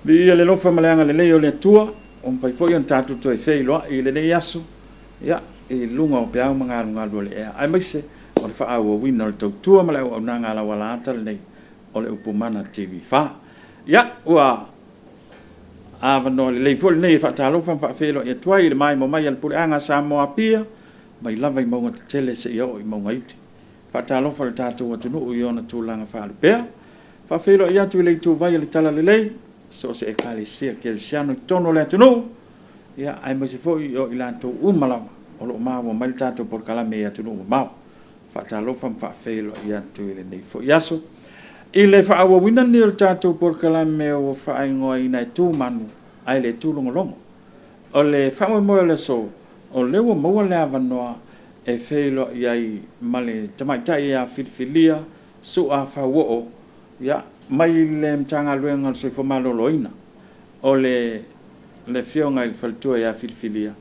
Bia le lofa maleanga le leo le tua, pai foi on tatu toi fei loa i le nei aso. Ia, i lunga o peau mga le ea. Ai maise, o le wha au wina le tau tua male au nanga la wala ata le nei o le upumana TV wha. Ia, ua avano le lei fo le nei wha talo wha fei loa i tuai le mai mo mai al pule anga sa moa pia, mai lava i maunga te tele se i o i maunga iti. Wha talo wha le tatu wa tunu ui ona tūlanga wha le pea. Wha fei loa i atu i lei tu vai le tala le lei, so se e kale sia ke le siano tono le tunu ia ai mo se foi o ilanto umala o lo ma mo mal tato por kala me tunu ma fa talo fam fa felo ia tu ile nei fo yaso ile fa awa wina ni o tato por kala me o fa ai ngoi na Tumanu ai le tu longo o le fa mo le so o le wo mo le avanoa e felo ia i male tamai tai ia filia su a fa wo ia mai le mtanga luenga so fo malo loina o le fionga il faltua ia filfilia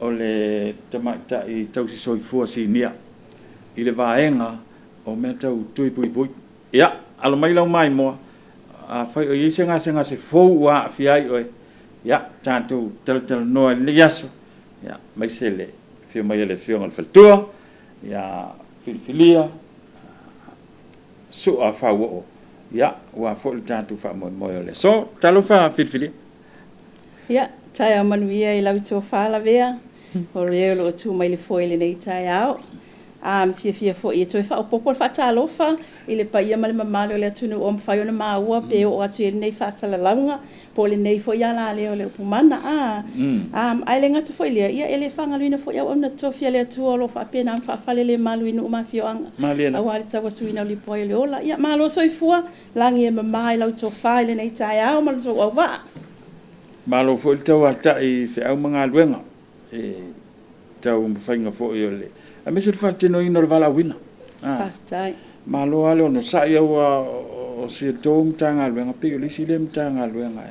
o le tamata i tausi soi fua sinia i le vaenga o meta u Puipui ia alo mai lau mai mo a fai o isenga se fo wa fiai o ia tanto tel no le yaso ia mai sele fio mai le fionga il faltua ia filfilia su a fa wo ia wa fo le tanto fa mo le so talo fa filfilia ia tai au manuia i lau tō whala vea o reo lo tu mai le foile nei tai au fia fo i toi fa o popo fa talofa i le paia male mamale o le atunu o mwhai ona maua pe o atu i nei fa salalanga po le nei fo ia la leo le upumana ai le ngata fo i lea ia ele whangaluina fo iau ona tofia le atu o lo fa pena am whawhale le maluina o mafio anga a wale tawa suina o li poia le ola ia malo soifua langi e mamai lau tō whaile nei tai au malo tō au waa malo fo il tau ata i fe au mga luenga e tau mwhainga fo i ole a mese le whatino ino le wala wina malo ale ono sa i au o si tō mtanga luenga pe o lisi le mtanga luenga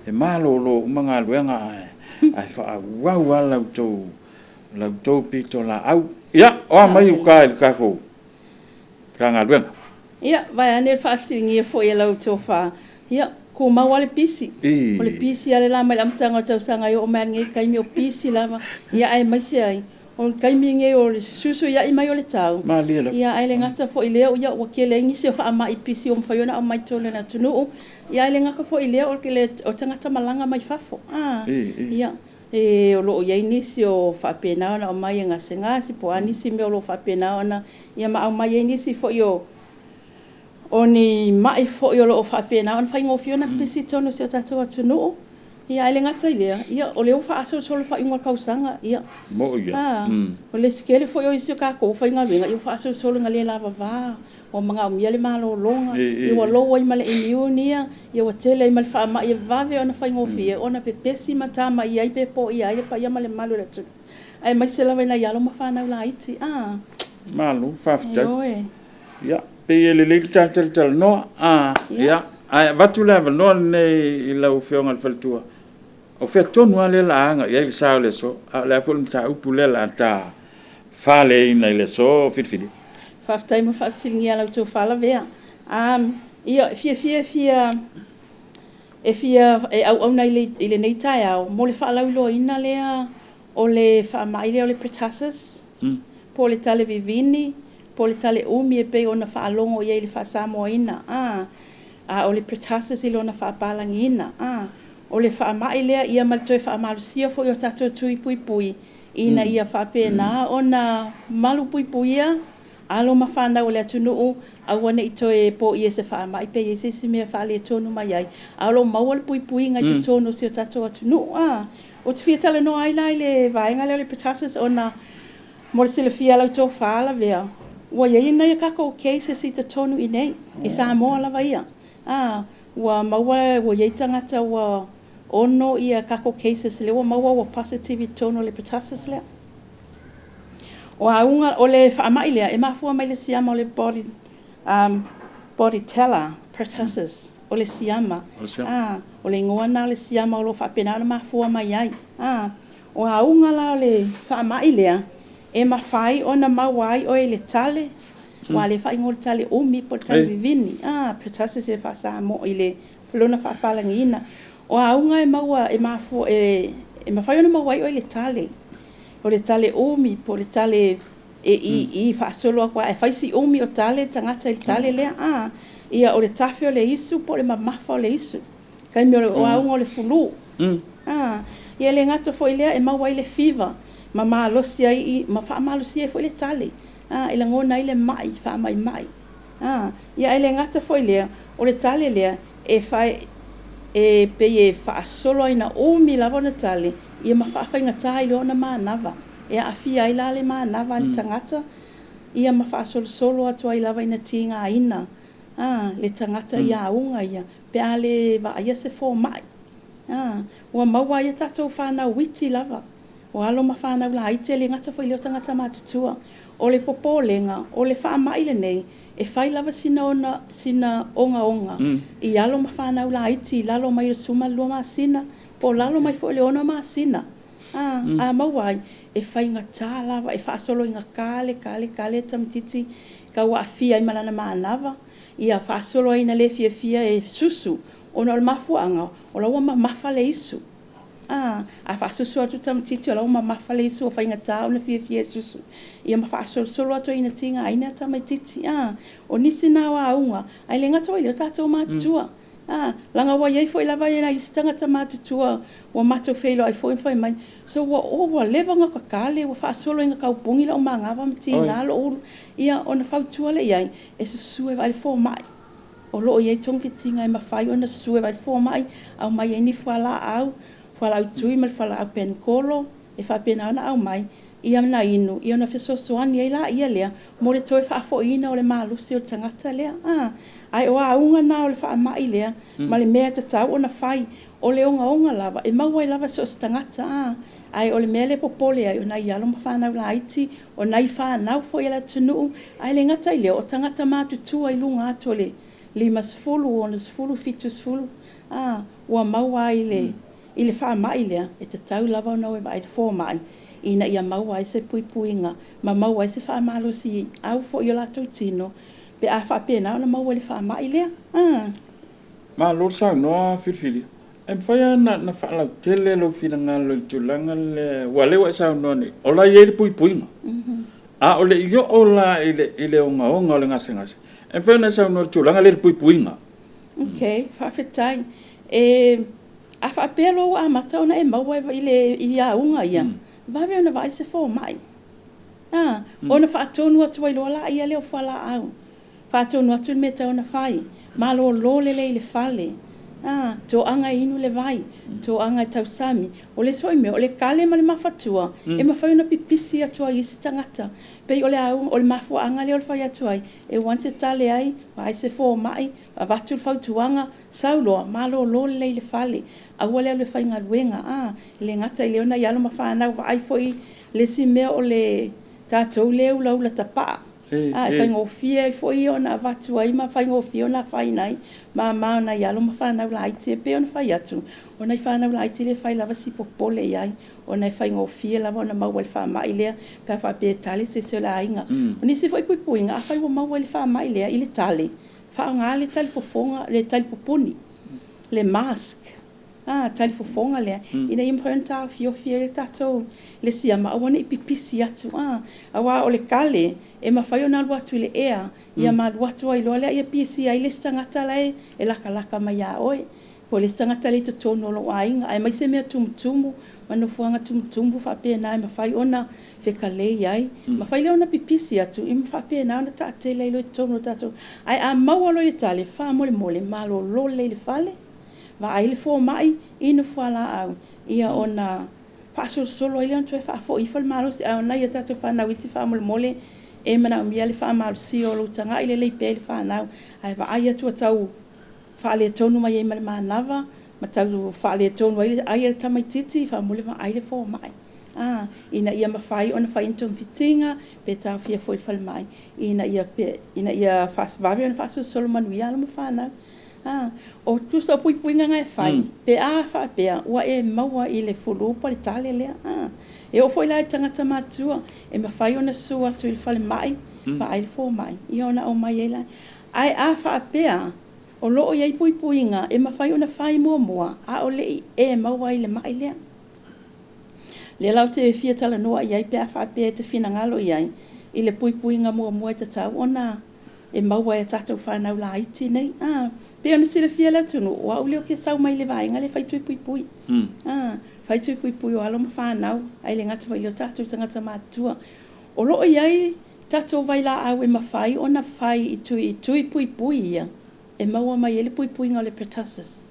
e malo lo mga luenga ai wha wau a lau tō pito la au ia o mai uka il kako kanga luenga ia vai ane le whaasiringi e fo i lau tō wha ia ko mau ale pisi o le pisi ale la mai lamtanga o tausanga o mai ngai kaimi o pisi lava ia ai mai se ai o kaimi ngai o le susu ia i mai o le tau ia ai le ngata fo i leo ia o ke le ngi se fa mai pisi o mfaiona o mai tole na tunu ia ai le ngaka fo i leo o ke le o tangata malanga mai fafo ia o lo ia inisi o fa pena na o mai nga si po anisi me o lo fa pena na ia ma o mai inisi fo yo oni mai fo yo lo fa pena on fa ngofio na pisi tono se tato atu no ia ele ngata ile ia o le fa aso solo fa ingo kausanga ia mo ia o le skele fo yo iso ka ko fa inga venga yo fa aso solo ngale lava va o manga o miele malo longa i wa lo wa male iniunia ia wa tele mal fa ma ia va ve ona fa ngofio ona pe pesi mata ma ia pe po ia pa ia male malo le tu ai mai se la vena ia lo ma fa na la iti malo fa fta ia pe le tal no ia ai vatu level no nei la o fionga al faltua o fe tonu ale la anga ia sa le so la fo ta upule la ta fale ina le so fitfili fa time fa silingia la tu fala vea ia fia e au na ile nei tai au mo le fa la lo ina le o le fa mai le o le pretasas po le tale vivini po le tale umi e pe ona fa longo ia le fa samoina o le pretasas ile ona fa palangina o le fa mai le ia mal toi fa malusia fo yo tato tui Puipui ina ia fa pena ona malu Puipuia alo mafana o le atunu a wana i toe po ia se fa mai pe ia se me fa le tonu mai ai alo mau le Puipui ngai te tonu se tato atunu o te fia tale no ai lai le vaenga le pretasas ona mo se le fia lau to fala vea wa ia ina ia kako case si te tonu i nei i sa moa lava ia wa maua wa ia tangata wa ono ia kako cases le wa maua wa positive tonu le pretasas le o aunga o le whaamai lea e mafua mai le siama o le body teller pretasas o le siama o le ngoana o le siama o lo whaapena o le mafua mai ai o aunga la o le whaamai lea e mawhai o na mawai o le tale wa le whai ngore tale umi po tale vivini pretasas e whaasa mo i le whalona whaapalangina O aunga e maua e mafo e mawhai ona mawai o le tale. O le tale umi, po le tale i whaasolo a kwa e whaisi umi o tale, tangata i tale lea ia o le tafe o le isu, po le mamafa o le isu. Kai mi o aunga o le fulu. Ia le ngata fo i lea e mawai le fiva. Ma malosi ai, ma wha malosi ai fo i le tale. I la ngona i le mai, wha mai mai. Ia e le ngata fo i lea, o le tale lea, e whai e pe e whaasolo ai na umi lava na tale, ia ma whaafai ngata i lona maa nava. E a fia ai la le maa nava le tangata, ia ma whaasolo solo atua i lava ina tinga ina. Le tangata ia aunga ia, pe a le va ia se fo mai. Ua maua ia tatou whanau witi lava. O alo ma whanau la ite le ngata fo i leo tangata matutua. O le popolenga, o le wha maile nei, e whai lava sina onga. I alo ma whanau la iti, lalo mai suma lua ma sina, po lalo mai fo le ona ma sina. A mawai, e whai ngā tā lava, e whaasolo i ngā kale tamititi, ka wa fia i malana maa nava, ia whaasolo i na le fia e susu, ona o le mafuanga, o la ua ma mafa le isu. A whaasusu atu tamititi, o la ua ma mafa le isu, o whai ngā tā o na fia e susu. Ia ma whaasolo solo atu i na tinga aina tamititi, o nisi nā wa aunga, ai le ngata wai leo tātou mātua. Langa wa iei fo i lava i na istanga ta mātutua, wa mato feilo ai fo i whai mai. So wa leva ngā kakale, wa whaasolo i ngā kaupungi la o maa ngawa mti ngā lo uru. Ia o na whautua le iai, e susue vai fo mai. O loo iei tong fitinga e mawhai o na susue vai fo mai, au mai e ni whala au tui mal whala au penkolo, e whapena ona au mai. Ia na inu, ia na fesosoani ai la ia lea, mo le toe whaafo ina o le maalusi o le tangata lea. Ai o aunga na o le wha mai lea, ma le mea tatau o na whai, o le onga lava, e mawai lava so se tangata. Ai o le mea le popole ai, o na ialo ma whanau la iti, o na i whanau fo i la tunu, ai le ngata i lea, o tangata mātutua i lunga atu le 5 o na 7 ua maua i le wha mai lea, e tatau lava o na e vai le 4 mai. Ina ia maua i se puipuinga, ma maua i se wha malusi au fo i o latou tino, pe a wha pena o na maua i le wha mai lea. Ma lor sa noa firfiri. E mwhai na wha lau tele lo fina ngā lo tulanga le walewa sa noa ni. O la i e le puipuinga. O le iyo o la i le onga o le ngase. E mwhai na sa noa tulanga le puipuinga. Ok, whawhetai. A wha pelo a matau na e maua i a unga ia. Vawe ona vai se fo mai. Ona whaatonu atu ai loa la ia leo whala au. Whaatonu atu me tau na whai. Malo lo le le whale. Tō anga inu le vai. Tō anga tau sami. O le soi me, o le kale ma le mawhatua. E mawhai ona pipisi atu ai isi tangata. Pei o le au, o le mawhua anga leo le whai atu ai. E wanse tale ai, vai se fo mai. A watu le whautuanga. Sauloa, malo lo le le whale. Aua leo le whai ngā ruenga. Le ngata i leona i alo ma whanau. Ai foi le si mea o le tātou leo lau la tapa. E whai ngofia i foi o na watu ai ma whai ngofia o na whai nai. Ma ona i alo ma whanau la aiti e pe o na whai atu. O na i whanau la aiti le whai lava si popole iai. O na i whai ngofia lava o na maua le wha mai lea. Pea wha pe tali se se la ainga. O nisi foi puipuinga. A whai wa maua le wha mai lea i le tali. Wha ngā le tali fofonga, le tali popuni. Le mask. Tali fofonga lea. Ina i mwhai tau fiofia le tatou. Le siama, awana i pipisi atu. Awa o le kale, e mawhai o nā luatu i le ea. Ia ma luatu ai loa lea, ia pisi ai le stangata lai, e laka mai a oe. Po le stangata le totono lo ainga. Ai mai se mea tumutumu, manufuanga tumutumu, whapena ai mawhai ona whekalei ai. Mawhai le ona pipisi atu, i mawhapena ona tate lai lo i tono tatou. Ai a maua lo i tale, wha mole, malo lo le fale. Va ai le fo mai ina fala au ia ona paso solo ile on fa fo ifal malo ona ia tatu fa na witi fa mole e mana mi ale fa malo si o lo tanga ile le pe fa na ai va ai tu tau fa le tonu mai e ma nava ma tau fa le tonu ai ai tamai titi fa mole va ai le fo mai ina ia mawhai ona whai intom fitinga pe tau fia fo ifal mai ina ia fas vawe ona faso solo manui ala ma whanau. O tu sa puipuinga ngai whai. Pe a wha pea, ua e maua i le fulupa le tale lea. E o foi lai tangata mātua, e mawhai ona sua tu i le whale mai, pa ai le fō mai. I ona o mai e lai. Ai a wha pea, O loo iai puipuinga e mawhai ona whai mua a o lei e mawai le mai lea. Le lau te fia tala noa iai pia whapea te whina ngalo iai i le puipuinga mua te tau ona e mawai a tatou whanau la iti nei. Pe ona sila fia la tunu o au leo ke sau mai le vaenga le whaitui puipui. Whaitui puipui o alo ma whanau ai le ngata mai leo tatou tangata mātua. O loo iai tatou vai la au e mawhai ona whai i tui puipui ia. E maua mai ele puipuinga o le pertussis.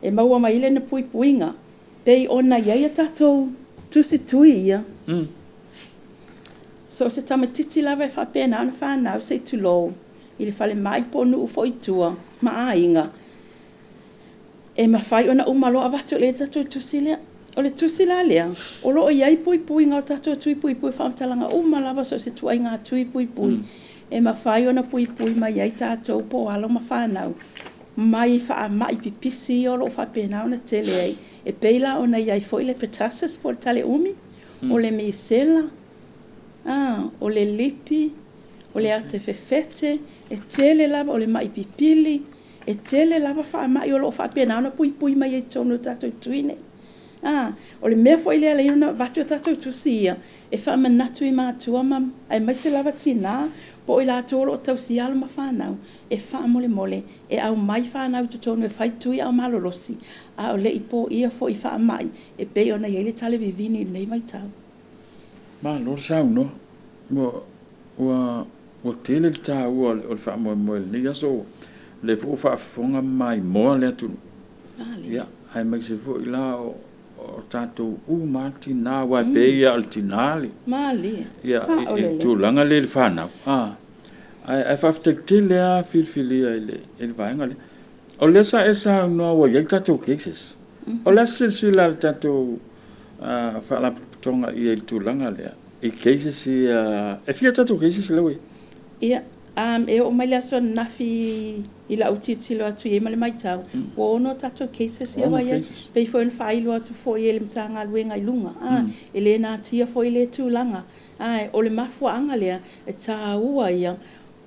E maua mai ele na puipuinga. Pei ona iai a tatou tusi tui ia. So se tamatiti lava e whapena ana whanau se tulo. I le whale mai ponu ufo i tua. Maa inga. E mawhai ona umalo avatu le tatou tusi lea. O le tusi la lea. O loo iai puipuinga o tatou tui puipui whaamtalanga umalava so se tuai ngā tui puipui. E mawhai ona puipui mai ai tātou po alo ma whanau. Mai wha mai pipisi o lo whapena ona tele ai. E peila ona iai foi le pertussis po le tale umi. O le misela. O le lipi. O le ate fefete. E tele lava o le mai pipili. E tele lava wha mai o lo whapena ona puipui mai ai tono tātou tuine. O le mea foi lea leina vatu o tātou tusia. E wha manatu i mātua mam. Ai mai se lava tina. Po i la tōro o tau si alo ma whanau, e wha mole, e au mai whanau te tonu e whaitui au malolosi, a o le i po ia fo i wha mai, e pe ona i ele tale vivini nei mai tau. Ma, lor sau no, ua tele le tā ua o le wha moe le ni aso, le fu wha fonga mai moa le atunu. Ia, ai mai se fu i la o tātou mati nā wai peia al tinali. Mali. Ia, i tūlanga le whanau. Ai whaftekte lea whilwhili ai le vaenga le. O lea sa e sa unua wa iai tātou cases. O lea silsila le tātou whaalaputonga i e tūlanga lea. I cases i, e fia tātou cases lewe. Ia, e o mai lea so nafi i la utitilo atu i male mai tau. O ono tātou cases ia wai e. Pei foi na whailo atu fo i ele mtanga luenga i lunga. E le nā tia fo i le tūlanga. O le mafua anga lea, e tā ua ia.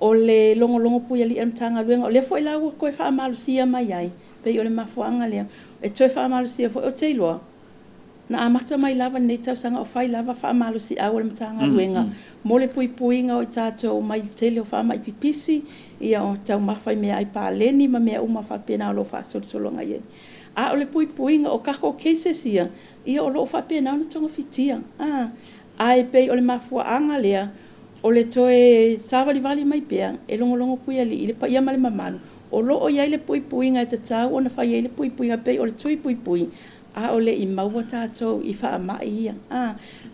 O le longo pui ali mtanga luenga. O le fo i la ua koe wha amalusia mai ai. Pei o le mafua anga lea. E toe wha amalusia fo o teiloa. Na amata mai lava nei tau sanga o whai lava wha amalusi au o le mtanga luenga. Mo le puipuinga o tātou mai tele o wha mai pipisi. Ia o tau mawhai mea ai pāleni ma mea uma whapena o lo wha solsolonga iei. A o le puipuinga o kako cases ia. Ia o lo whapena o na tonga fitia. Ai pei o le mafua anga lea. O le toe sawali vali mai pea. E longo pui ali. I le pa ia male mamanu. O lo o iai le puipuinga e te tau. O na whai iai le puipuinga pei o le tui puipui. A o le i maua tātou i wha mai ia.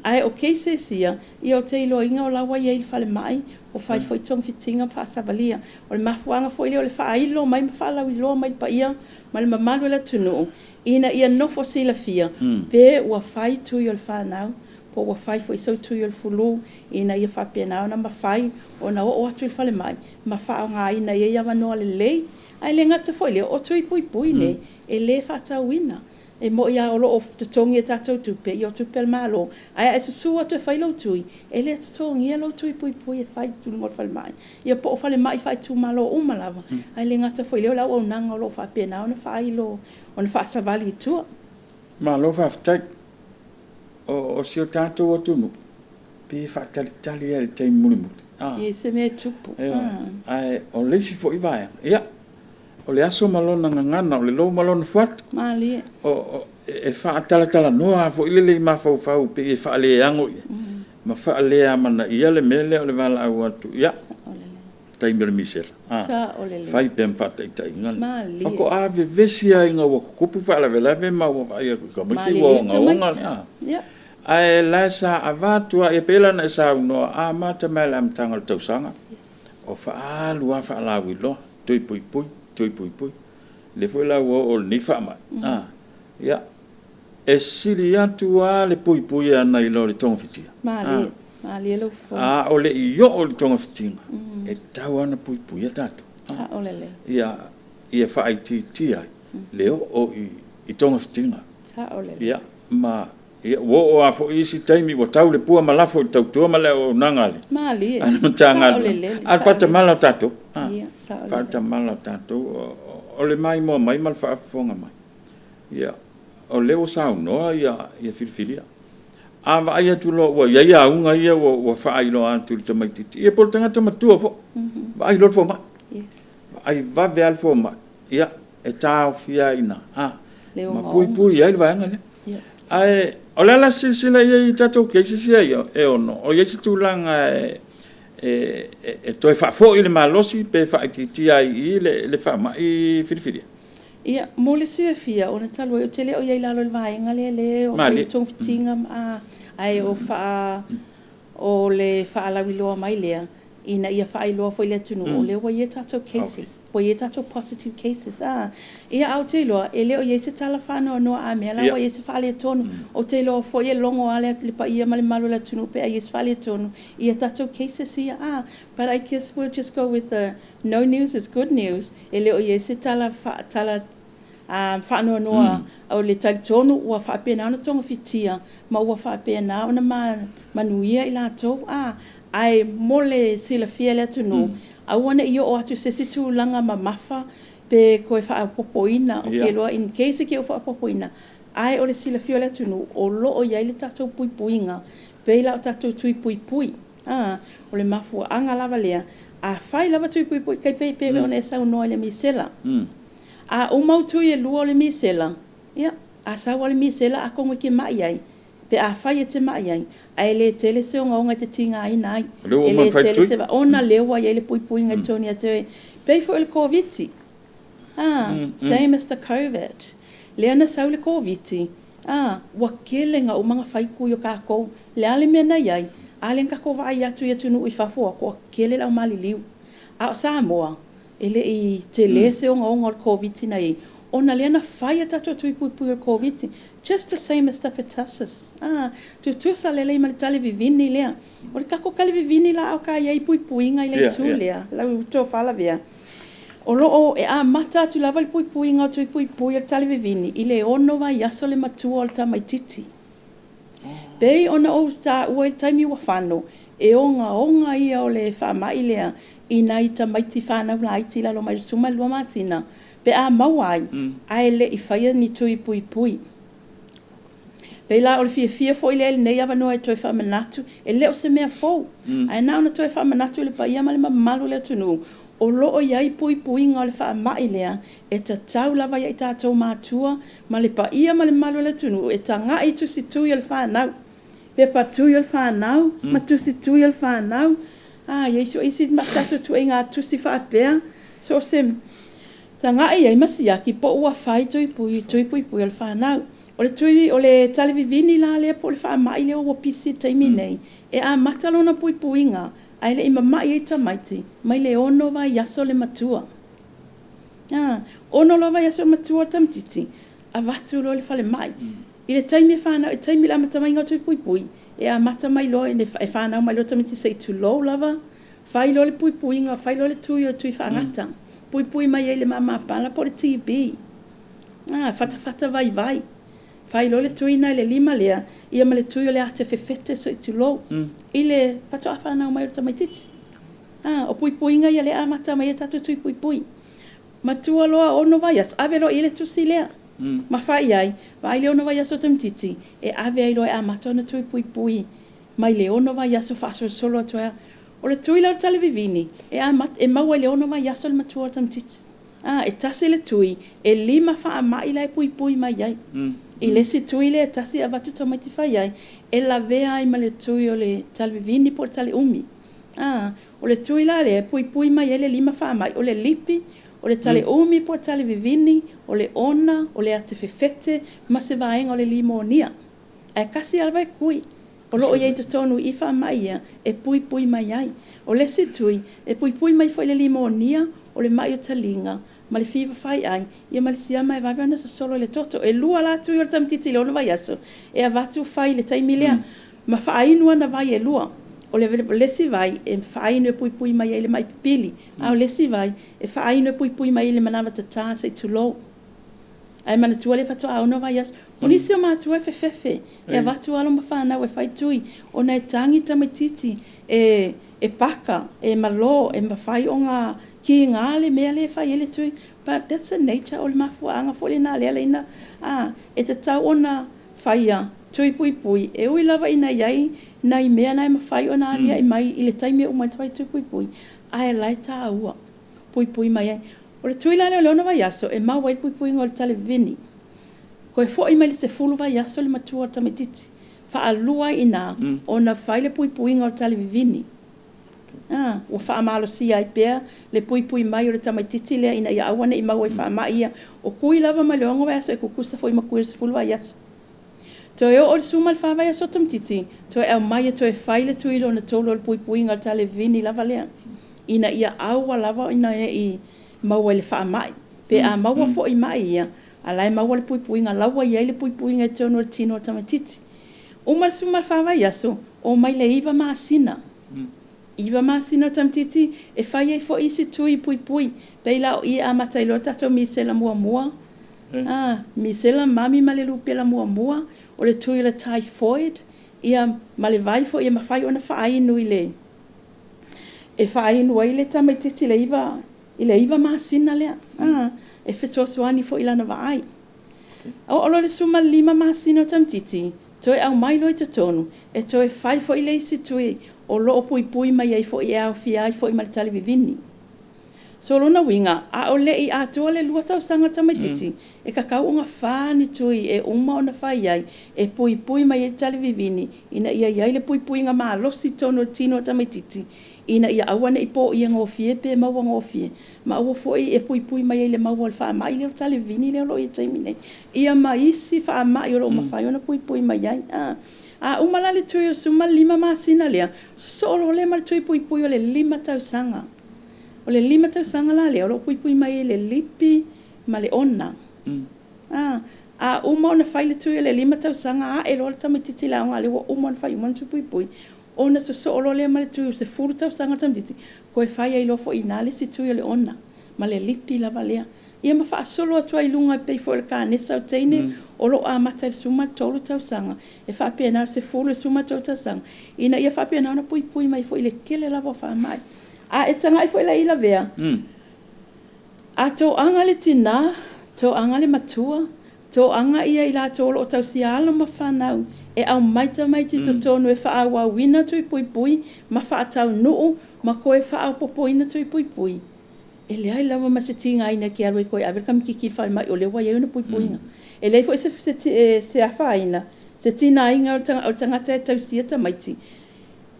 Ai o cases ia. I o te ilo inga o lawa iai le whale mai. O whai foi tong fitinga wha savalia. O le mafuanga foi leo le wha ilo mai ma wha lau ilo mai pa ia. Ma le mamanu la tunu. Ina ia nofo sila fia. Pe ua whai tui o le whanau. Po ua whai foi sau tui o le fulu. Ina ia whapenau na ma whai. O na o atu le whale mai. Ma wha o ngā ina ia ia wanoa le lei. Ai le ngata foi leo o tui puipui ne. E le whatau ina. E mo ia o loo te tongi e tātou tupe, i o tupe al malo. Ai e se sua tu e whai lau tui, e le te tongi e lau tui pui e whai tu ngor whale mai. I o po o whale mai whai tu malo umalava. Ai le ngata whai leo lau au nanga o loo whapena, o na whai lo, o na whaasavali i tua. Ma lo whaftai, o si o tātou o tunu, pe whaatalitali e le tei mulimuti. I se mea tupu. Ai, o leisi fo i vai. Ia. O le aso malona ngangana, o le lou malona fuata. Mali. O e wha tala noa, fo ilele i mawhau pe e wha le ango ia. Ma wha le amana ia le mele o le wala au atu. Ia. Taimere misera. Sa o le le. Whai pēm whata i tai ngana. Mali. Whako ave vesi a inga wako kupu wha lave ma waka ia kamiti wa onga. Ia. Ai la sa avatua e pela na sa unoa a mata mele am tanga le tausanga. O wha alua wha alawi lo. Tui pui. Le foi la o ni fama. Ia. E siri atu a le pui ana i lo le tonga fitia. Mali e lo fo. O le i o le tonga fitinga. E tau ana pui tatu. O le le. Ia wha ai ti ai. Leo o i tonga fitinga. O le le. Ia. Ma ia wo o afo isi taimi wo tau le pua malafo i tau tua male o nangale Mali. ana tanga al fata mala tato Ia, sa o fata mala tato o le mai mo mai mal fa fonga mai ia o le o sa no ia filfilia ava ia tu lo wa ia unga ia wo fa ai lo atu te mai titi ia por tanga tama tua fo va ai lo fo ma Yes. ai va ve al fo ma ia e tau fia ina Leo ma ngā pui ai va ngale Ia. ai o la sila ia i tato ke sia ia e ono o ia tu langa e toi fa fo ile malosi pe fa titi ai le fa ma i filfilia Ia, mole sia fia, o na talo o te leo iai lalo le vaenga le o le tong fitinga ai o faa o le faa lawi loa mai lea ina ia faa i loa fo ile tunu o leo wa ia tato cases o ia tato positive cases ia au te loa e leo ia se tala whana o noa a mea la wa ia se faa le tonu o te loa fo ia longo ale le pa ia male malu le tunu pe ia se faa le tonu ia tato cases ia but I guess we'll just go with the no news is good news e leo ia se tala whanoa noa au le tali tonu ua whaapena ona tonga fitia ma ua whaapena ona manuia i la tau ai mole sila fia le tunu au ana i o atu sesi tu langa ma mafa pe koe whaapopoina o ke loa in case ke o whaapopoina ai o le sila fia le tunu o loo iai le tatou puipuinga pe la o tatou tui puipui o le mafua anga lava lea a whai lava tui puipui kai pe ona e sau noa le misela o mautui e lua o le misela ia a sau o le misela a kongo ke mai ai pe a whai e te mai ai ai le tele se o ngaunga te tinga ai nai e le tele se ona lewa i le puipui ngai toni a te pei fo il COVID same as the COVID le ana sau le COVID wa kelenga o manga whai kui o kako le ale mena iai ale nka ko vai atu ia tunu i whafua ko kele lau mali liu a Samoa ele i te lese o ngaunga o COVID nei ona le ana whai a tato tui puipui o COVID just the same as the pertussis tu tusa le lei mali tale vivini lea o le kako kale vivini la au ka iai puipui ngai le tu lea lau to fala vea o loo e mata atu lava le puipui ngau tui puipui o tale vivini i le ono vai aso le matua o le tamaititi pei ona o sta ua i taimi ua whano e onga ia o le whaamai lea i nai tamaiti whanau la iti lalo mai suma lua matina pe mawai ai le i whaia ni tui puipui pei la o le fia fo i le nei awa noa e toi whaamanatu e leo se mea fou ai na ona toi whaamanatu i le paia ma le mamalu le tunu o loo iai puipui ngā le whaamai lea e ta tau lava iai tātou mātua ma le paia ma le malu le tunu e ta ngā i tusi tui o le whanau pe pa tui o le whanau ma tusi tui o le whanau iei so isi matatu tu e ngā tusi whaapea so se ta ngā iai masiaki po ua whai tui puipui o le whanau o le tui o le talevivini la lea po le whaamai lea ua pisi taimi nei e matalona puipuinga ai le ima mai e tamaiti mai le ono vai aso le matua ono lo vai aso matua tamtiti a vatu lo le fale mai i le taimi whanau e taimi la matamai ngā tui puipui e mata mai lo e whanau mai lo tamiti sei tu lo lava whai lo le puipuinga whai lo le tui o tui whaangata puipui mai e le mama pala po le TV fata vai whai lo le tui nai le lima lea ia ma le tui o le ate fefete so i tu lo i le fata a whanau mai o tamaititi o puipuinga ia le mata mai e tatu tui puipui matua loa ono vai aso ave lo i le tusi lea ma whai ai vai le ono vai aso tamititi e ave ai lo e mata ona tui puipui mai le ono vai aso whaso solo atoa o le tui lau talevivini e maua le ono vai aso le matua o tamititi e tasi le tui e lima wha mai lai puipui mai ai i lesi tui le tasi a watu tamaiti whai ai e la vea ai ma le tui o le talevivini po le tale umi o le tui la le puipui mai e le lima wha mai o le lipi o le tale umi po le talevivini o le ona o le ate fefete ma se vaenga o le limonia e kasi alwa e kui o loo iei to tonu i wha mai ia e puipui mai ai o lesi tui e puipui mai fo le limonia o le mai o talinga ma le fiva whai ai ia ma le siama e waga ana sa solo le toto e lua la tui o le tamititi le ono vai aso e a watu whai le taimi lea ma whaainu ana vai e lua o le lesi vai e whaainu e puipui mai le mai pipili o lesi vai e whaainu e puipui mai le manawa tata sa i tulo Ai mana tua le fatua ona vai as. O nisi o matua fefe. E vatu alo mafana e fai tui. O na tangi tamatiti e paka, e malo, e mawhai o ngā ki ngā le mea le fai ele tui. But that's the nature o le mafuanga fo le nā lea leina. E te tau ona whaia tui Puipui. E ui lava ina iai na i mea na i mawhai o nā lea i mai i le taimi o mai tawai tui Puipui. Ai lai tā ua Puipui mai ai. O le tui lale o leona vai aso e mau wai Puipui ngā le tale vini. Ko e fo i mai le se fulu vai aso le matua tamititi. Fa alua ina o na whai le Puipui ngā le tale vini. O wha amalo si ai pēr le Puipui mai o le tamititi lea ina ia awane i mau e wha ama ia. O kui lava mai leonga vai aso e kukusa fo i makui le se fulu vai aso. To e o le suma le wha vai aso tamititi. To e au mai e to e whai le tuilo na tolo le Puipui ngā le tale vini lava lea. Ina ia awa lava ina e i maua le wha mai. Pe a maua fo i mai ia. A lai maua le Puipui ngā laua iai le Puipui ngā tonu le tino o tamatiti. Uma le suma le wha vai aso o mai le iwa maasina. Iwa maasina o tamatiti e whai ai fo isi tui Puipui. Pei lao i a matailo tato mi sela mua mua. Mi sela mami ma le lupe la mua mua. O le tui le typhoid. Ia ma le vai fo ia mawhai ona wha ai nui le. E wha ai nui le tamatiti le iwa. I le iwa maasina lea. E whetoswani fo ilana wa ai. O lo le suma 5 maasina o tamatiti. Toi au mai loi te tonu. E toi whai fo i le isi tui. O lo o Puipui mai ai fo i au fi ai fo i maritali vivini. So lona winga, a o le i atua le lua tau sanga tamatiti. E kakau unga whani tui e uma ona whai ai. E Puipui mai e tali vivini. Ina ia iai le Puipui nga maa losi tono tino tamatiti. Ina ia awane i po ia ngofie pe maua ngofie. Ma ua fo i e Puipui mai e le maua le wha mai le o tali vivini le o lo i taimine. Ia maisi wha mai o lo mawhai ona Puipui mai ai. Umala le tui o suma 5 maasina lea. So o le ma le tui Puipui o le 5 tau sanga. O le 5 tau sanga la lea. O lo Puipui mai le lipi ma le ona. Uma ona whai le tui o le 5 tau sanga. E lo le tamatiti la ngā le wa uma ona whai umana tui Puipui. Ona so o lo le ma le tui o se 4 tau sanga tamatiti. Ko e whai ai lofo i nā le si tui o le ona. Ma le lipi lava lea. Ia ma wha solo atua i lunga pei fo le ka nesa o teine. O lo a mata le suma tolu tau sanga. E wha pia nao se fulu le suma tolu tau sanga. Ina ia wha pia nao na Puipui mai fo i le kele lava o wha mai. E tanga i fo i la ila vea. A tō anga le tina, tō anga le matua, tō anga ia i la tōlo o tau si alo ma whanau. E au maita maiti to tonu e wha awa wina tui Puipui, ma wha tau nuu, ma koe wha au popoina tui Puipui. E le ai lava ma se tinga aina ki aroi koe awer kam kiki whai mai o le wai euna Puipuinga. E lei fo se awha aina, se tina ainga o tangata e tau siata maiti.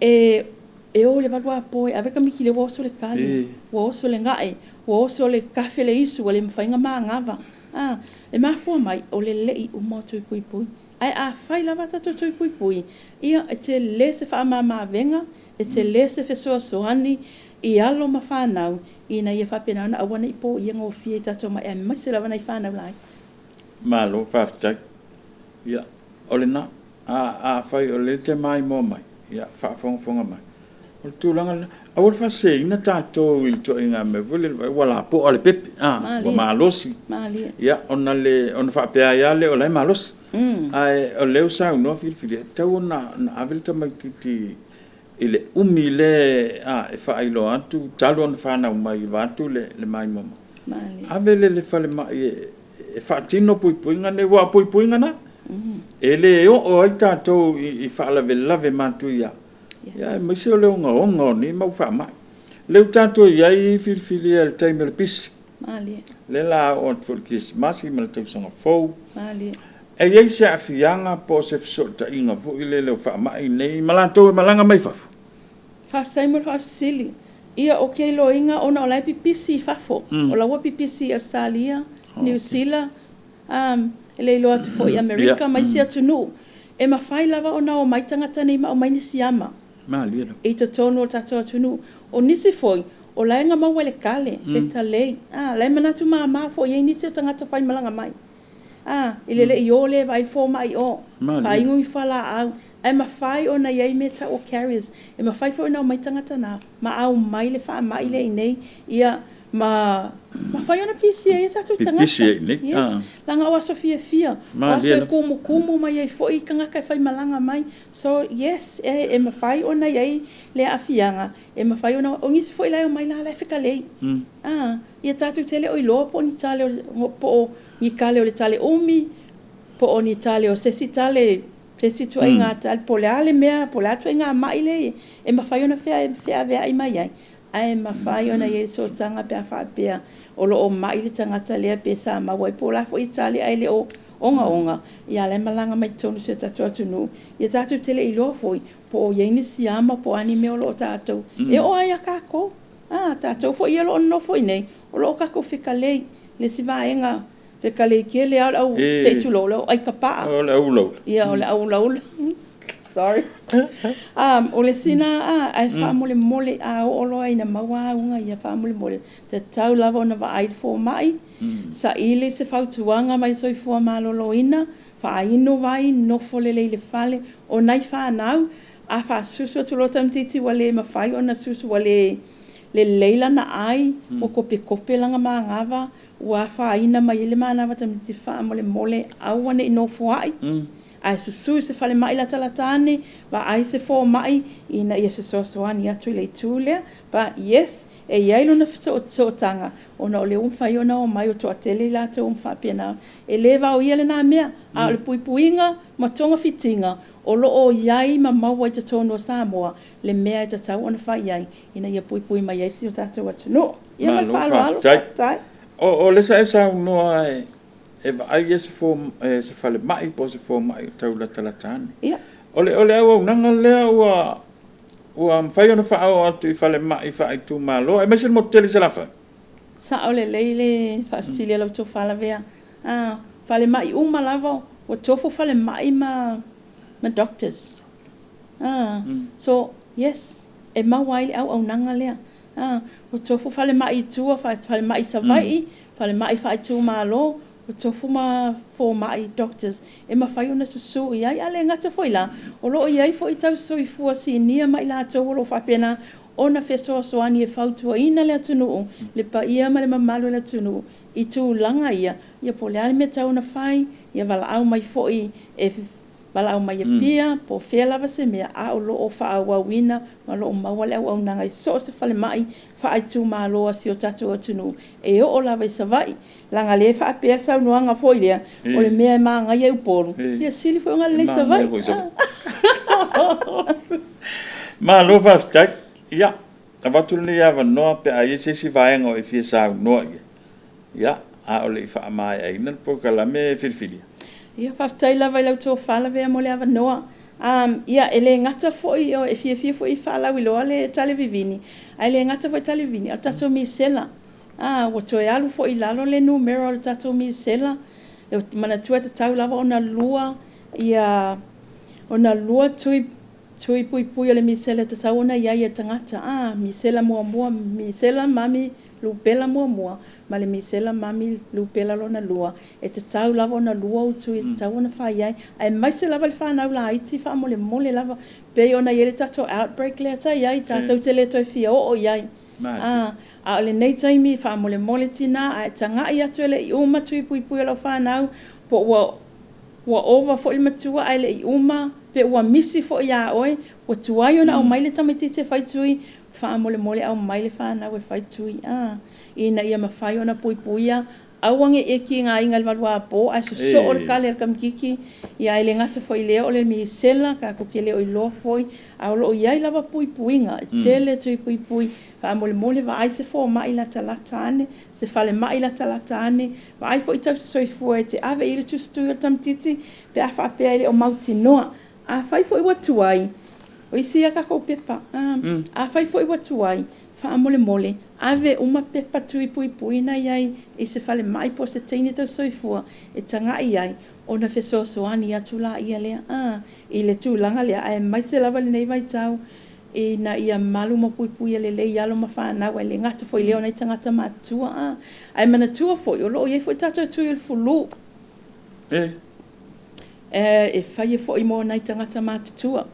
E o le walua poe, awer kam kiki le waoso le kali, waoso le ngae, waoso le kafe le isu, le mwhainga maa ngava. E mafua mai o le lei umo tui Puipui. Ai a whai lava tato tui Puipui. Ia e te le se wha maa venga, e te le se whesoa soani, I alo ma whanau, ina ia whapenau na awana I po ia ngō fie tato mai e maise lawa nei whanau lai. Malo, whaftai. Ia, ole na, a whai o le te mai mō mai. Ia, whaafonga mai. O le tūlanga, a wala whase, ina tātou I to inga me vule, wala po ale pepe, wa malosi. Malia. Ia, ona whapea ia le o lai malosi. Ai, o leo sa unua filifili, tau na avilta mai titi, ile umi le e whailo atu talo ona whanau mai watu le mai mama. Avele le whale mai e whaatino Puipuinga ne wa Puipuinga na. E le o ai tātou I whaalawe lave matu ia. Ia e maisi o leo onga ni mau wha mai. Leo tātou iai filifili e le taime le pisi. Le la o atu Christmas I ma le tausanga fau. E iei se awhianga po se fisota inga fu I le leo wha mai nei malantou e malanga mai fafu. Whaftaimur whafsili. Ia o kei lo inga ona o lai pipisi I fafo. O laua pipisi I Australia, New Zealand, e lei loa te fo I Amerika, mai si atu nu. E ma whai lava ona o mai tangata nei ma o mai nisi ama. I to tonu o tato atu nu. O nisi foi, o lai nga maua le kale, feta lei. Lai manatu maa fo I nisi o tangata whai malanga mai. Ile le I o le vai fo mai o. Paingu I whala au. E ma whai o na iei me o carriers. E ma whai fo na o mai tangata na. Ma au mai le wha mai le nei. Ia ma whai ona PCA e tatu tangata. PCA, ne? Yes. Langa o aso fia. O aso kumu mai e fo i kangaka e whai malanga mai. So, yes, e ma whai ona iei le afianga. E ma whai ona o ngisi fo i lai o mai la whika lei. Ia tatu tele o i loa po ni tale po ni kale o le tale umi, po o ni tale o sesi tale, sesi tua inga tale, po le ale mea, po le atu inga mai le, e ma whai ona whea vea i mai ai. Ai ma whai ona i so tanga pia wha pia, o lo o mai le tangata lea pia sa ma wai po la fo i tale ai le o onga. Ia le malanga mai tonu se tatu atunu. Ia tatu tele i loa foi, po o yeini si ama po ani me o lo o tatou. E o ai a kako. Tatou fo i alo no foi nei, o lo o kako whika lei, le si vaenga, whika lei kia le au se tu lo ai ka paa. O le au lau. Ia, o le au lau. Sorry. O le sina, ai wha mole a o olo ai na maua unga ia wha mole. Te tau lava o na wa ai fo mai, sa ile se whautuanga mai soi fua malolo ina, wha ino vai, nofo le le fale, o nai wha nau, a wha susu atu lo tamtiti wale mawhai o na susu wale le leila na ai, o kope langa maa ngava, ua wha ina mai ele maa ngava tamtiti wha mole, au ane ino fuai. Ai susu se fale mai la talatane, wa ai se fo mai, ina ia se sosoani atu le tūlea, but yes, e iailu na fito tanga, ona o le umwhai ona o mai o toa tele la te umwha pia e le vau ia le nā mea, a o le puipuinga, ma tonga fitinga, o lo o iai ma maua i te tono Samoa, le mea i te tau ona whai iai, ina ia puipui mai eisi o tātou atu no. Ia mai whaalo, tai. O le sa esa unoa e vai e se fale mai po se fo mai tau la talatane. Ia. Ole au nanga lea ua mwhai ona whaao atu I fale mai whaai tu malo. E mese mo tele se lafa? Sa ole leile whaastili lau tō whala vea. Fale mai uma lava o tofu fale mai ma doctors. So, yes, e mawai au nanga lea. O tofu fale mai tua, fale mai savai, fale mai whaai tu malo, o tofu ma fo mai doctors e ma fai ona susu ia ale ngata foi la o lo ia foi tau so I fua si nia mai la to lo fa pena ona feso so ani e fautua ina le tunu le pa ia ma le mamalo le tunu I tu langa ia po le ale me tau na fai ia vala au mai foi e vala au mai e pia po fe lava se mea a o lo o fa wa wina ma lo ma wale au nanga so se fale mai fa ai tu ma lo si o tatu o tunu e o lava se vai langa le fa pe sa no anga foi le o le mea ma nga ia uporo ia sili foi nga le se vai ma lo va tak ia avatu le ia va no pe ai se si vai ngo e fi sa no ia a o le fa mai ai na po kala me filfili Ia whaftai lava I lau tō whala vea mo le awa noa. Ia ele ngata foi o e fia foi whala wiloa le tale vivini. Ai le ngata foi tale vivini. Al tato mi sela. Wa to e alu foi lalo le numero al tato mi sela. E mana tua te tau lava ona lua. Ia ona lua tui puipui o le mi sela te tau ona ia tangata. Mi sela mua mi sela mami lupela mua. Ma le misela mami lupela lona lua e te tau lava ona lua utu I te tau ona whai ai ai mai se lava le whanau la iti wha mole lava pe ona iere tato outbreak lea tai ai tatou te le toi fia o iai a le nei taimi wha mole tina a tanga I atu ele I uma tui puipui alo whanau po ua ova fo I matua ai le I uma pe ua misi fo I a oi ua tuai ona au mai le tamatite whai tui wha mole au mai le whanau e whai tui ina ia mawhai ona puipuia awange e ki ngā inga walwa po a so o le kale kam kiki ia ele ngata foi leo le mi sela ka ko ke leo I lo foi a lo ia lava puipuinga tele tui puipui fa mole va ai se fo mai la talatane se fale mai la talatane va ai foi tau so foi te ave ile tu stu tam titi pe a fa pe ele o mauti noa a fai foi watu ai o isi ka ko pepa a fai foi watu ai fa mole ave uma pepa tui puipui na iai I se fale mai po se teine tau soifua e tanga iai ona fe soani atu la ia lea I le tūlanga lea ai mai se lava le nei vai tau I na ia malu ma puipui le le ialo ma whanau e le ngata foi leo nei tangata matua ai mana tua foi o loo iei foi tato tui il fulu e fai e foi mo nei tangata matua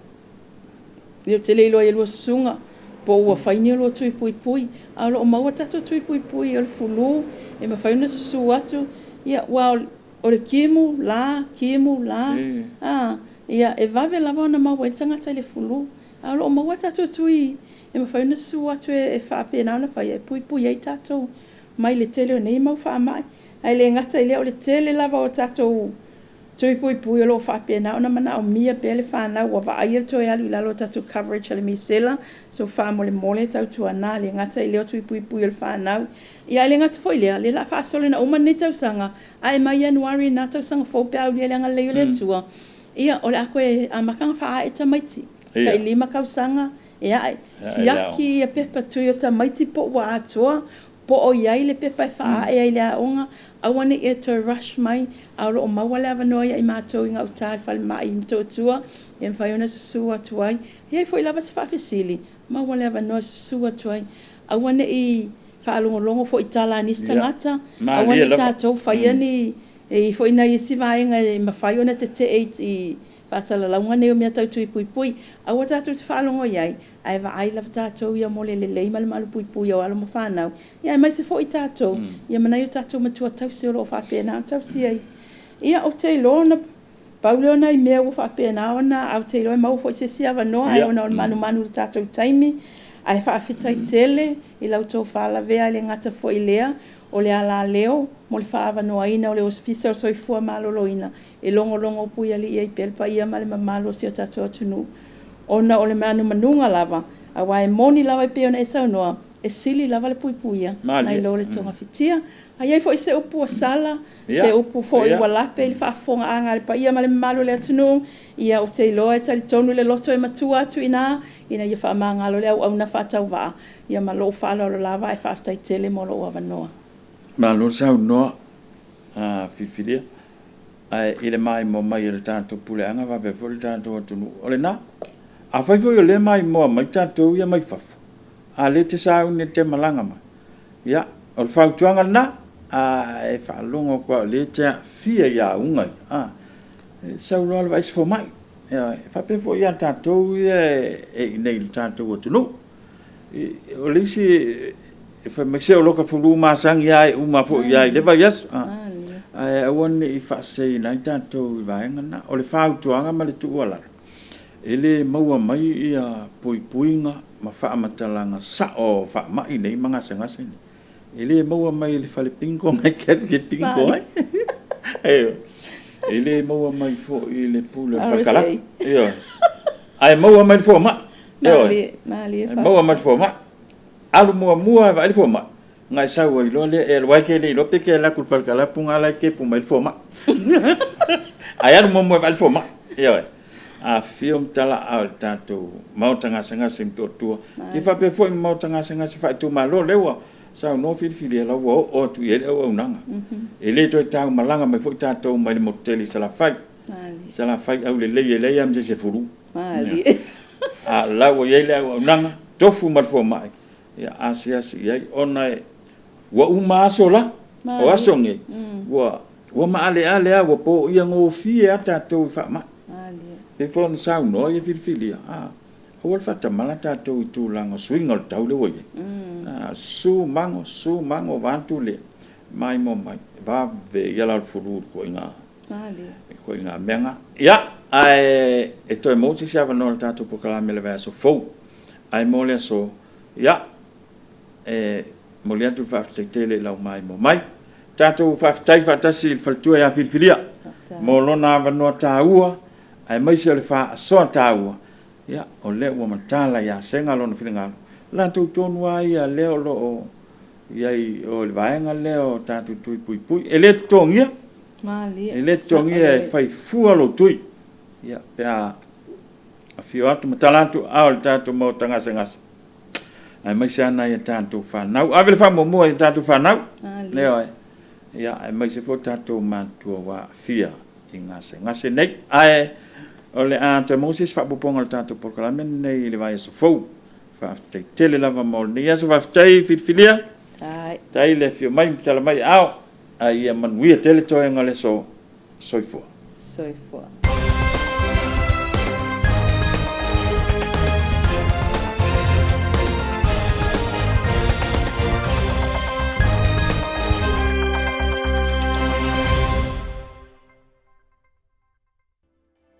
Io te leilo e lua sunga po ua whaini lo tui Puipui. A lo o maua tato tui Puipui o le fulu. E ma whaina susu atu. Ia, wa o le kimu la. Ia, e vave lava ona maua e tangata le fulu. A lo o maua tato tui. E ma whaina susu atu e whaapena ona whai. E Puipui ei tato. Mai le tele o nei mau wha mai. Ai le ngata i leo le tele lava o tato tui Puipui o lo whaapena ona mana o mia pele whanau wa waaia toi alu i lalo tato coverage ale misela so wha mole tau tuana le ngata i leo tui Puipui o le whanau ia le ngata fo ilea le la whaasole na umane tau sanga ai mai Januari na tau sanga fo pia ulia leanga leo le tua ia o le ako e a makanga wha e tamaiti ka i lima kau sanga ia siaki e pepa tui o tamaiti po wa atua po o iai le pepa e wha e ai le aonga awane e to rush mai a ro o maua le avanoia i mātou i ngā utai whale mai i mto tua e mwhaiona susua tuai iai fo i lava se whaafesili maua le avanoia susua tuai awane i whaalongolongo fo i tala nisi tangata awane i tātou whaiani i fo ina i si vaenga i mawhaiona te te eit i whaasala launga neo mea tau tui Puipui awa tātou te whaalongo iai ai wa ai lava tātou ia mole le lei malu malu Puipui o alo mo whanau ia mai se fo i tātou ia manai o tātou matua tau se o lo whapena tau si ai ia o te ilo na pauleona i mea o whapena ona au te ilo e mau fo i se si ava noa ai ona o manu manu le tātou taimi ai whaafita i tele i lau tau whala vea le ngata fo i lea o le ala leo mo le whaava noa ina o le ospisa o soifua malolo ina e longo pui ali ia i pelpa ia ma le mamalo si o tātou atunu ona o le manu manunga lava a wae moni lava i peona e sau noa e sili lava le puipuia mai lo le tonga fitia a iai fo i se upu o sala se upu fo i walape i whaafonga anga le pa ia ma le mamalo le atunu ia o te iloa e tali tonu le loto e matua atu ina ia whaamangalo le au na whaatau waa ia ma lo whaala o lava e whaaftai tele mo lo avanoa ma lo sau no fifilia ai ile mai mo mai le tanto pule anga va be fol tanto tu ole na a fai fo le mai mo mai tanto ia mai faf a le te sau ne te malanga ma ya o fa tuanga na e fa longo ko le te fia ya unga sau lo vai fo mai ya fa pe fo ya tanto e nei tanto tu no o le si fa me se o loka fulu ma sang ya uma fo ya le va yes ai won i fa se na tanto va ngana o le fa tuanga ma le tu wala ele maua mai ia puipuinga ma fa matalanga sa o fa mai nei manga sanga sen ele maua mai le fale pingo mai ke tingo ai ele maua mai fo ile pula fa kala ia ai maua mai fo ma mali maua mai fo ma alu mua va le fo ma ngai sa wo lo le el wai ke le lo pe ke la kulpa kala punga la ke pu mai fo ma ai alu mua va le fo ma ia a film tala al tato mau tanga sanga sim to i fa pe foi mau tanga sanga se fa tu malo lewa sa no fil fil la wo o tu ele o nanga ele to ta malanga mai foi tato mai le motel sala fai au le am se furu a la wo ele o nanga tofu mat fo mai ya asia ya ona wa uma sola o asonge wa ma ale wa po ia ngo fi ata to fa ma e fon sau no e filfilia o wal fata malata to tu langa swing ol tau le wo su mango vantu le mai mo mai va ve yala furu ko inga menga ya ai e to mo si sa no tato po kala me le va so fo ai mo le so ya mo le tu fa tele la mai mo mai tato fa tai fa tasi faltu ya filfilia mo lo na va no taua ai mai se le fa so taua ya o le o matala ya senga lo no filinga la tu tonu ai a le lo ya i o le vaenga le o tatu tui Puipui ele tongia mali ele tongia fai fua lo tui ya pe a fio atu matala tu a tatu mo tanga sengas ai mai se ana ya tatu fa nau a vele fa mo mo tatu fa nau le o ya ai mai se fo tatu mantu wa fia ingase nei ai ole a te Moses fa buponga tanto por kala men nei le vai so fo fa te tele lava mo ni aso fa tai filia tai le fio mai tala mai au ai man wi tele to ngale so soifo